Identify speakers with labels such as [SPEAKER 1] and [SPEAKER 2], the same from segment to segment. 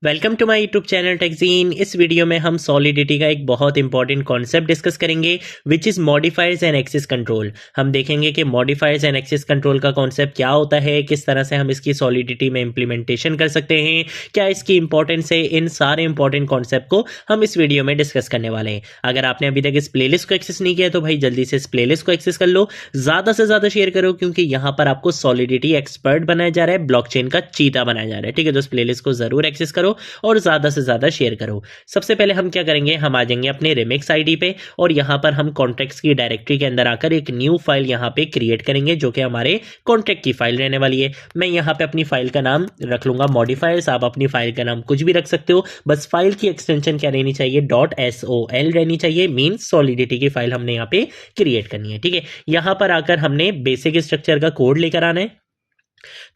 [SPEAKER 1] Welcome to my YouTube channel Techjeen. इस video में हम सॉलिडिटी का एक बहुत इंपॉर्टेंट कॉन्सेप्ट डिस्कस करेंगे which is modifiers and access control. हम देखेंगे कि मॉडिफायर्स एंड एक्सेस कंट्रोल का कॉन्सेप्ट क्या होता है, किस तरह से हम इसकी सॉलिडिटी में इम्प्लीमेंटेशन कर सकते हैं, क्या इसकी इंपॉर्टेंस है। इन सारे इंपॉर्टेंट कॉन्सेप्ट को हम इस वीडियो में डिस्कस करने वाले हैं। अगर आपने अभी तक इस प्लेलिस्ट को एक्सेस नहीं किया तो भाई जल्दी से इस प्लेलिस्ट को एक्सेस कर लो, ज़्यादा से ज़्यादा शेयर करो, क्योंकि यहाँ पर आपको सॉलिडिटी एक्सपर्ट बनाया जा रहा है, ब्लॉकचेन का चीता बनाया जा रहा है। ठीक है, तो इस प्लेलिस्ट को जरूर एक्सेस करो और ज़्यादा से ज़्यादा शेयर करो। सबसे पहले हम क्या करेंगे, हम आ जाएंगे अपने रिमिक्स आईडी पे और यहाँ पर हम कॉन्टैक्ट्स की डायरेक्टरी के अंदर आकर एक न्यू फाइल यहाँ पे क्रिएट करेंगे जो कि हमारे कॉन्टैक्ट की फाइल रहने वाली है। मैं यहाँ पे अपनी फाइल का नाम रख लूंगा मॉडिफायर्स। आप अपनी फाइल का नाम कुछ भी रख सकते हो, बस फाइल की एक्सटेंशन क्या रहनी चाहिए, .sol रहनी चाहिए। मीन्स सॉलिडिटी की फाइल हमने यहाँ पे क्रिएट करनी है। ठीक है, यहाँ पर आकर हमने बेसिक स्ट्रक्चर का कोड लेकर आना है।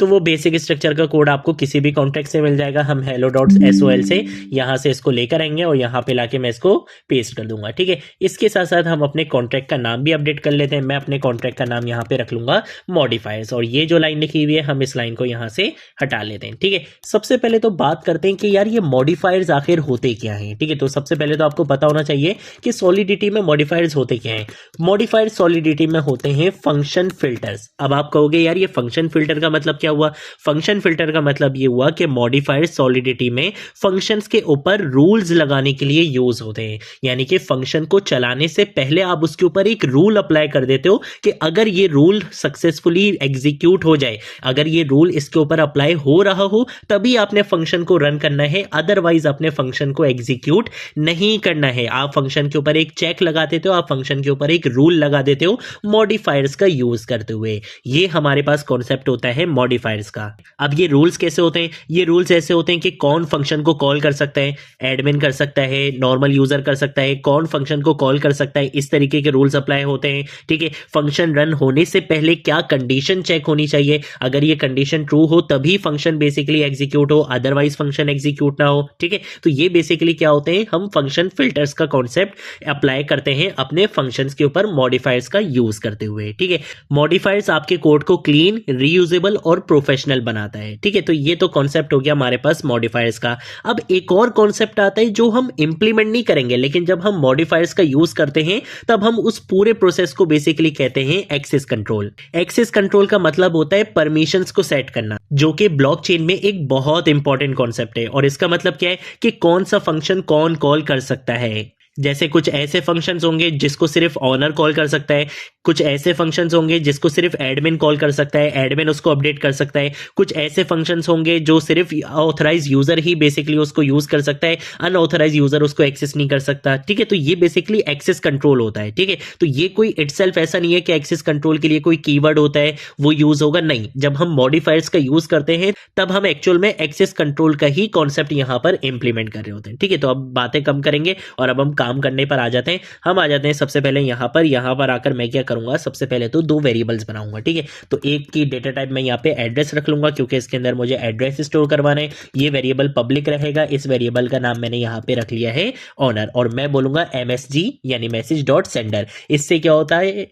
[SPEAKER 1] तो वो बेसिक स्ट्रक्चर का कोड आपको किसी भी कॉन्टैक्ट से मिल जाएगा। हम hello.sol से यहाँ से इसको लेकर आएंगे और यहाँ पे लाके मैं इसको पेस्ट कर दूंगा। ठीक है, इसके साथ साथ हम अपने कॉन्ट्रैक्ट का नाम भी अपडेट कर लेते हैं। मैं अपने कॉन्ट्रैक्ट का नाम यहाँ पे रख लूंगा मॉडिफायर्स, और ये जो लाइन लिखी हुई है हम इस लाइन को यहाँ से हटा लेते हैं। ठीक है, सबसे पहले तो बात करते हैं कि यार ये मॉडिफायर्स आखिर होते क्या हैं। ठीक है, तो सबसे पहले तो आपको पता होना चाहिए कि सॉलिडिटी में मॉडिफायर्स होते क्या हैं। मॉडिफायर्स सॉलिडिटी में होते हैं फंक्शन फिल्टर्स। अब आप कहोगे यार ये फंक्शन फिल्टर का मतलब क्या हुआ। फंक्शन फिल्टर का मतलब ये हुआ कि मॉडिफायर सॉलिडिटी में फंक्शंस के ऊपर रूल्स लगाने के लिए यूज होते हैं। यानी कि फंक्शन को चलाने से पहले आप उसके ऊपर एक रूल अप्लाई कर देते हो कि अगर ये रूल सक्सेसफुली एग्जीक्यूट हो जाए, अगर ये रूल इसके ऊपर अप्लाई हो रहा हो तभी आपने फंक्शन को रन करना है, अदरवाइज अपने फंक्शन को एग्जीक्यूट नहीं करना है। आप फंक्शन के ऊपर एक चेक लगा देते हो, आप फंक्शन के ऊपर एक रूल लगा देते हो मॉडिफायर्स का यूज करते हुए। ये हमारे पास कॉन्सेप्ट होता है मॉडिफायर्स का। अब ये रूल्स कैसे होते हैं, ये रूल्स ऐसे होते हैं कि कौन फंक्शन को कॉल कर सकता है, एडमिन कर सकता है, नॉर्मल यूजर कर सकता है, कौन फंक्शन को कॉल कर सकता है, इस तरीके के रूल्स अप्लाई होते हैं। ठीक है, फंक्शन रन होने से पहले क्या कंडीशन चेक होनी चाहिए, अगर ये कंडीशन ट्रू हो तभी फंक्शन बेसिकली एग्जीक्यूट हो, अदरवाइज फंक्शन एग्जीक्यूट ना हो। ठीक है, तो ये बेसिकली क्या होते हैं, हम फंक्शन फिल्टर्स का कॉन्सेप्ट अप्लाई करते हैं अपने फंक्शंस के ऊपर मॉडिफायर्स का यूज करते हुए। ठीक है, मॉडिफायर्स आपके कोड को क्लीन, रीयूजेबल और प्रोफेशनल बनाता है। ठीक है, तो ये तो कॉन्सेप्ट हो गया हमारे पास मॉडिफायर्स का। अब एक और कॉन्सेप्ट आता है जो हम इंप्लीमेंट नहीं करेंगे, लेकिन जब हम मॉडिफायर्स का यूज करते हैं तब हम उस पूरे प्रोसेस को बेसिकली कहते हैं एक्सेस कंट्रोल। एक्सेस कंट्रोल का मतलब होता है परमिशंस को सेट करना, जो कि ब्लॉकचेन में एक बहुत इंपॉर्टेंट कॉन्सेप्ट है। और इसका मतलब क्या है कि कौन सा फंक्शन कौन कॉल कर सकता है। जैसे कुछ ऐसे फंक्शंस होंगे जिसको सिर्फ ऑनर कॉल कर सकता है, कुछ ऐसे फंक्शंस होंगे जिसको सिर्फ एडमिन कॉल कर सकता है, एडमिन उसको अपडेट कर सकता है, कुछ ऐसे फंक्शंस होंगे जो सिर्फ ऑथराइज यूजर ही बेसिकली उसको यूज कर सकता है, अनऑथराइज यूजर उसको एक्सेस नहीं कर सकता। ठीक है, तो ये बेसिकली एक्सेस कंट्रोल होता है। ठीक है, तो ये कोई इटसेल्फ ऐसा नहीं है कि एक्सेस कंट्रोल के लिए कोई कीवर्ड होता है वो यूज होगा, नहीं। जब हम मॉडिफायर्स का यूज करते हैं तब हम एक्चुअल में एक्सेस कंट्रोल का ही कॉन्सेप्ट यहां पर इंप्लीमेंट कर रहे होते हैं। ठीक है, तो अब बातें कम करेंगे और अब हम काम करने पर आ जाते हैं। हम आ जाते हैं सबसे पहले यहां पर आकर मैं क्या करूंगा, सबसे पहले तो दो वेरिएबल्स बनाऊंगा। ठीक है, तो एक की डेटा टाइप मैं यहाँ पे एड्रेस रख लूंगा क्योंकि इसके अंदर मुझे एड्रेस स्टोर करवाना है। ये वेरिएबल पब्लिक रहेगा। इस वेरिएबल का नाम मैंने यहाँ पे रख लिया है ऑनर, और मैं बोलूंगा MSG यानी मैसेज डॉट सेंडर। इससे क्या होता है,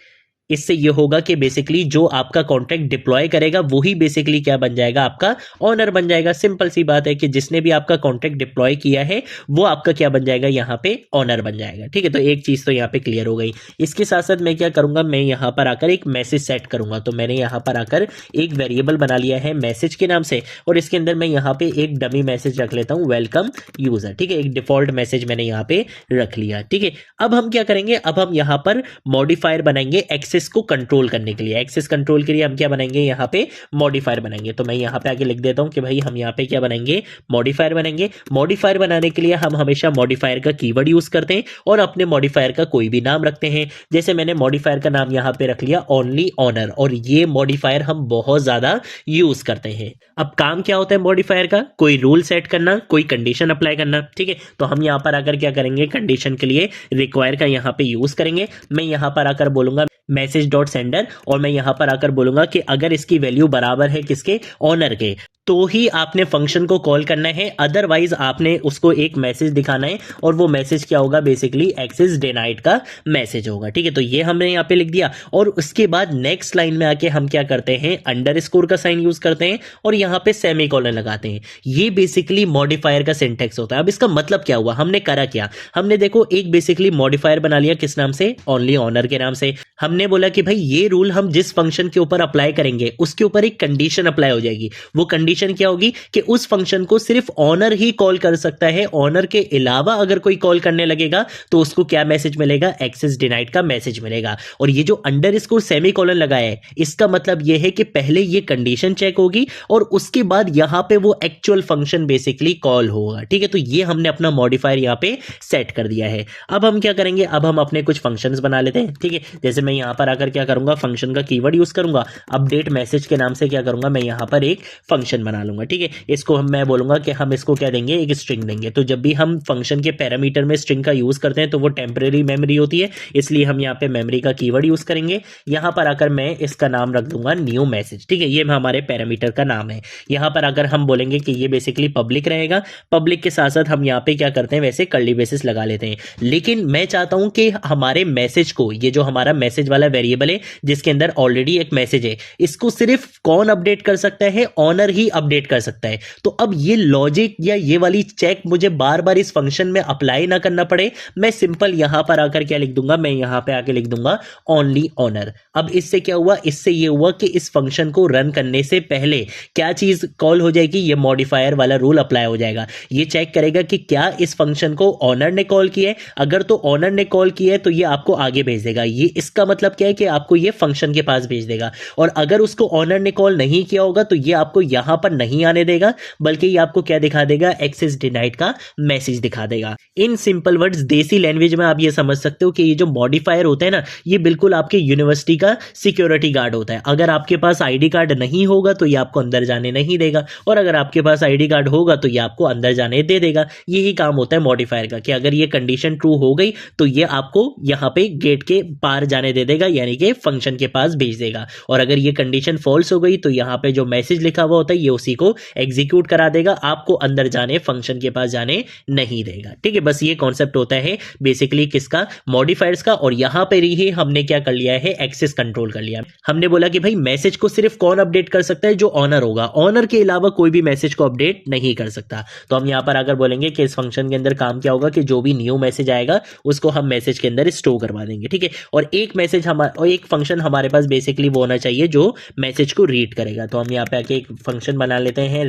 [SPEAKER 1] इससे ये होगा कि बेसिकली जो आपका कॉन्ट्रैक्ट डिप्लॉय करेगा वही बेसिकली क्या बन जाएगा, आपका ऑनर बन जाएगा। सिंपल सी बात है कि जिसने भी आपका कॉन्ट्रैक्ट डिप्लॉय किया है वो आपका क्या बन जाएगा, यहाँ पे ऑनर बन जाएगा। ठीक है, तो एक चीज तो यहाँ पे क्लियर हो गई। इसके साथ साथ मैं क्या करूंगा, मैं यहाँ पर आकर एक मैसेज सेट करूंगा। तो मैंने यहाँ पर आकर एक वेरिएबल बना लिया है मैसेज के नाम से, और इसके अंदर मैं यहाँ पे एक डमी मैसेज रख लेता हूँ, वेलकम यूजर। ठीक है, एक डिफॉल्ट मैसेज मैंने यहाँ पे रख लिया। ठीक है, अब हम क्या करेंगे, अब हम यहाँ पर मॉडिफायर बनाएंगे एक्सेस को कंट्रोल करने के लिए। एक्सेस कंट्रोल के लिए हम क्या बनाएंगे, यहाँ पे मॉडिफायर बनाएंगे। तो मैं यहाँ पे आगे लिख देता हूँ कि भाई हम यहाँ पे क्या बनाएंगे, मॉडिफायर बनाएंगे। मॉडिफायर बनाने के लिए हम हमेशा मॉडिफायर का कीवर्ड यूज करते हैं और अपने मॉडिफायर का कोई भी नाम रखते हैं। जैसे मैंने मॉडिफायर का नाम यहाँ पे रख लिया ओनली ऑनर, और ये मॉडिफायर हम बहुत ज्यादा यूज करते हैं। अब काम क्या होता है मॉडिफायर का, कोई रूल सेट करना, कोई कंडीशन अप्लाई करना। ठीक है, तो हम यहाँ पर आकर क्या करेंगे, कंडीशन के लिए रिक्वायर का यहाँ पे यूज करेंगे। मैं यहाँ पर आकर बोलूंगा मैसेज डॉट सेंडर, और मैं यहाँ पर आकर बोलूंगा कि अगर इसकी वैल्यू बराबर है किसके, ऑनर के, तो ही आपने फंक्शन को कॉल करना है, अदरवाइज आपने उसको एक मैसेज दिखाना है और वो मैसेज क्या होगा, बेसिकली एक्सेस डिनाइड का मैसेज होगा। ठीक है, तो ये हमने यहाँ पे लिख दिया और उसके बाद नेक्स्ट लाइन में आके हम क्या करते हैं, अंडरस्कोर का साइन यूज करते हैं और यहाँ पे सेमीकोलन लगाते हैं। ये बेसिकली मॉडिफायर का सिंटैक्स होता है। अब इसका मतलब क्या हुआ, हमने करा क्या, हमने देखो एक बेसिकली मॉडिफायर बना लिया, किस नाम से, ओनली ऑनर के नाम से। हमने बोला कि भाई ये रूल हम जिस फंक्शन के ऊपर अप्लाई करेंगे उसके ऊपर एक कंडीशन अप्लाई हो जाएगी। वो कंडीशन क्या होगी कि उस फंक्शन को सिर्फ ऑनर ही कॉल कर सकता है, ऑनर के अलावा अगर कोई कॉल करने लगेगा तो उसको क्या मैसेज मिलेगा, एक्सेस डिनाइड का मैसेज मिलेगा। और ये जो अंडरस्कोर सेमीकोलन लगाया है, इसका मतलब ये है कि पहले ये कंडीशन चेक होगी और उसके बाद यहां पे वो एक्चुअल फंक्शन बेसिकली कॉल होगा। ठीक है, तो ये हमने अपना मॉडिफायर यहां पे सेट कर दिया है। अब हम क्या करेंगे, अब हम अपने कुछ फंक्शंस बना लेते हैं। ठीक है, जैसे मैं यहां पर आकर क्या करूंगा, फंक्शन का कीवर्ड यूज करूंगा, अपडेट मैसेज के नाम से क्या करूंगा, मैं यहां पर एक फंक्शन बना लूंगा। ठीक है, इसको मैं बोलूंगा कि हम इसको क्या देंगे, एक स्ट्रिंग देंगे। तो जब भी हम फंक्शन के पैरामीटर में स्ट्रिंग का यूज करते हैं तो वो टेम्परेरी मेमोरी होती है, इसलिए हम यहाँ पे मेमोरी का कीवर्ड यूज करेंगे। यहां पर आकर मैं इसका नाम रख दूंगा न्यू मैसेज। ठीक है, ये हमारे पैरामीटर का नाम है। यहां पर अगर हम बोलेंगे कि ये बेसिकली पब्लिक रहेगा, पब्लिक के साथ साथ हम यहाँ पे क्या करते हैं, वैसे कर्ली ब्रेसेस लगा लेते हैं। लेकिन मैं चाहता हूं कि हमारे मैसेज को, ये जो हमारा मैसेज वाला वेरिएबल है जिसके अंदर ऑलरेडी एक मैसेज है, इसको सिर्फ कौन अपडेट कर सकता है, ऑनर ही अपडेट कर सकता है। तो अब ये लॉजिक या ये वाली चेक मुझे बार बार इस फंक्शन में अप्लाई ना करना पड़े, मैं सिंपल यहां पर आकर क्या लिख दूंगा, मैं यहां पे आके लिख दूंगा ओनली ऑनर। अब इससे क्या हुआ, इससे ये हुआ कि इस फंक्शन को रन करने से पहले क्या चीज कॉल हो जाएगी, ये मॉडिफायर वाला रूल अप्लाई हो जाएगा। ये चेक करेगा कि क्या इस फंक्शन को ऑनर ने कॉल किया है, अगर तो ऑनर ने कॉल किया है तो ये आपको आगे भेज देगा। ये इसका मतलब क्या है कि आपको ये फंक्शन के पास भेज देगा। और अगर उसको ऑनर ने कॉल नहीं किया होगा तो ये आपको यहां पर नहीं आने देगा, बल्कि ये आपको क्या दिखा देगा, एक्सेस डिनाइड का मैसेज दिखा देगा। इन सिंपल वर्ड्स, देसी लैंग्वेज में आप ये समझ सकते हो कि ये जो मॉडिफायर होता है ना, ये बिल्कुल आपके यूनिवर्सिटी का सिक्योरिटी गार्ड होता है। अगर आपके पास आईडी कार्ड नहीं होगा तो ये आपको अंदर जाने नहीं देगा, और अगर आपके पास आईडी कार्ड होगा तो ये आपको अंदर जाने दे देगा। यही काम होता है मॉडिफायर का कि अगर ये कंडीशन ट्रू हो गई तो ये आपको यहां पे गेट के पार जाने दे देगा, यानी कि फंक्शन के पास भेज देगा। और अगर ये कंडीशन फॉल्स हो गई तो यहां पे जो मैसेज लिखा हुआ होता है ये उसी को एग्जीक्यूट करा देगा, आपको अंदर जाने, फंक्शन के पास जाने नहीं देगा। ठीक है, बस ये कॉन्सेप्ट होता है बेसिकली किसका, मॉडिफायर्स का। और यहां पर ही हमने क्या कर लिया है, एक्सेस कंट्रोल कर लिया। हमने बोला कि भाई मैसेज को सिर्फ कौन अपडेट कर सकता है, जो ऑनर होगा, ऑनर के अलावा कोई भी मैसेज को अपडेट नहीं कर सकता। तो हम यहां पर अगर बोलेंगे कि इस फंक्शन के अंदर काम क्या होगा कि जो भी न्यू मैसेज आएगा उसको हम मैसेज के अंदर स्टोर करवा देंगे। ठीक है, और एक मैसेज और एक फंक्शन हमारे पास बेसिकली वो होना चाहिए जो मैसेज को रीड करेगा। तो हम यहाँ पे आके एक फंक्शन बना लेते हैं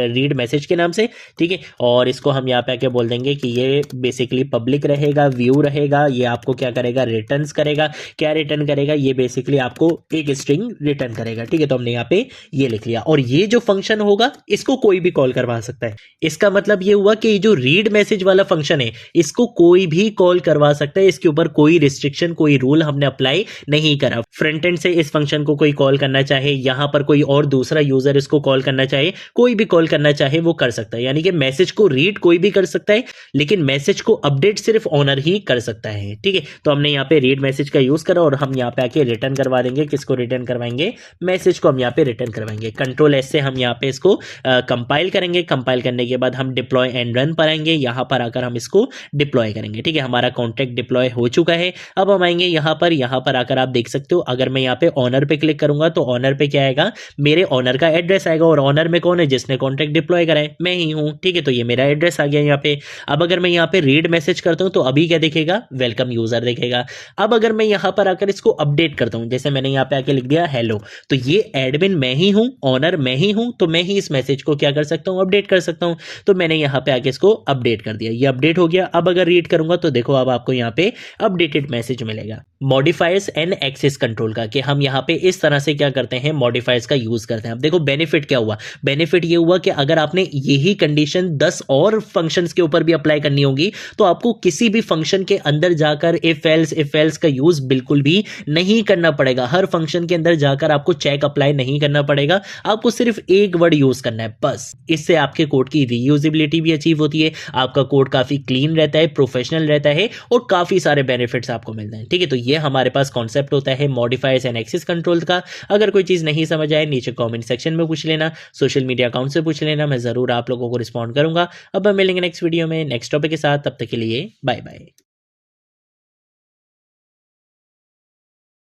[SPEAKER 1] रीड मैसेज के नाम से। ठीक है, और इसको हम यहाँ पे आके बोल देंगे कि ये बेसिकली पब्लिक रहेगा, व्यू रहेगा, ये आपको क्या करेगा, रिटर्न करेगा। क्या रिटर्न करेगा, ये बेसिकली आपको एक स्ट्रिंग रिटर्न करेगा। ठीक है, तो हमने यहाँ पे ये लिख लिया। और ये जो फंक्शन होगा इसको कोई भी कॉल करवा सकता है। इसका मतलब ये हुआ कि जो रीड मैसेज वाला फंक्शन है इसको कोई भी कॉल करवा सकता है, इसके ऊपर कोई रिस्ट्रिक्शन, कोई रूल हमने अप्लाई नहीं करा। फ्रंट एंड से इस फंक्शन को कोई कॉल करना चाहे, यहां पर कोई और दूसरा यूजर इसको कॉल करना चाहे, कोई भी कॉल करना चाहे वो कर सकता है। यानी कि मैसेज को रीड कोई भी कर सकता है, लेकिन मैसेज को अपडेट सिर्फ ऑनर ही कर सकता है। ठीक है, तो हमने यहाँ पे रीड मैसेज का यूज करा और हम यहाँ पे आके रिटर्न करवा देंगे। किसको रिटर्न करवाएंगे, मैसेज को हम यहाँ पे रिटर्न करवाएंगे। कंट्रोल एस से हम यहाँ पे इसको कंपाइल करेंगे। कंपाइल करने के बाद हम डिप्लॉय एंड रन पर आएंगे, यहाँ पर आकर हम इसको डिप्लॉय करेंगे। ठीक है, हमारा कॉन्ट्रैक्ट डिप्लॉय हो चुका है। अब हम आएंगे यहाँ पर आकर आप देख सकते हो, अगर मैं यहाँ पे ऑनर पे क्लिक करूंगा तो ऑनर पे क्या आएगा, मेरे ऑनर का एड्रेस आएगा। और ऑनर में कौन है, जिसने कॉन्ट्रैक्ट डिप्लॉय करा है, मैं ही हूं। ठीक है, तो ये मेरा एड्रेस आ गया यहाँ पे। अब अगर मैं यहाँ पे रीड मैसेज करता हूं तो अभी क्या दिखेगा, वेलकम यूजर दिखेगा। अब अगर मैं यहाँ पर आकर इसको अपडेट करता हूं, जैसे मैंने यहाँ पे आके लिख दिया हेलो, तो ये एडमिन मैं ही हूं, ऑनर मैं ही हूं, तो मैं ही इस मैसेज को क्या कर सकता हूं, अपडेट कर सकता हूं। तो मैंने यहाँ पे आके इसको अपडेट कर दिया, ये अपडेट हो गया। अब अगर रीड करूंगा तो देखो अब आपको यहाँ पे अपडेटेड मैसेज मिलेगा। मॉडिफायर्स एंड एक्सेस कंट्रोल का, कि हम यहाँ पे इस तरह से क्या करते हैं, मॉडिफायर्स का यूज करते हैं। अब देखो बेनिफिट क्या हुआ, बेनिफिट ये हुआ कि अगर आपने यही कंडीशन 10 और फंक्शंस के ऊपर भी अप्लाई करनी होगी तो आपको किसी भी फंक्शन के अंदर जाकर इफ एल्स का यूज बिल्कुल भी नहीं करना पड़ेगा। हर फंक्शन के अंदर जाकर आपको चेक अप्लाई नहीं करना पड़ेगा, आपको सिर्फ एक वर्ड यूज करना है बस। इससे आपके कोड की रीयूजेबिलिटी भी अचीव होती है, आपका कोड काफी क्लीन रहता है, प्रोफेशनल रहता है और काफी सारे बेनिफिट्स आपको मिलते हैं। ठीक है, तो ये हमारे पास कॉन्सेप्ट होता है मॉडिफायर्स एंड एक्सेस कंट्रोल का। अगर कोई चीज नहीं समझ आए नीचे कमेंट सेक्शन में पूछ लेना। लेना, सोशल मीडिया अकाउंट से पूछ लेना, मैं ज़रूर आप लोगों को रिस्पॉन्ड करूँगा। अब हम मिलेंगे नेक्स्ट वीडियो में नेक्स्ट टॉपिक के साथ, तब तक के लिए बाय बाय।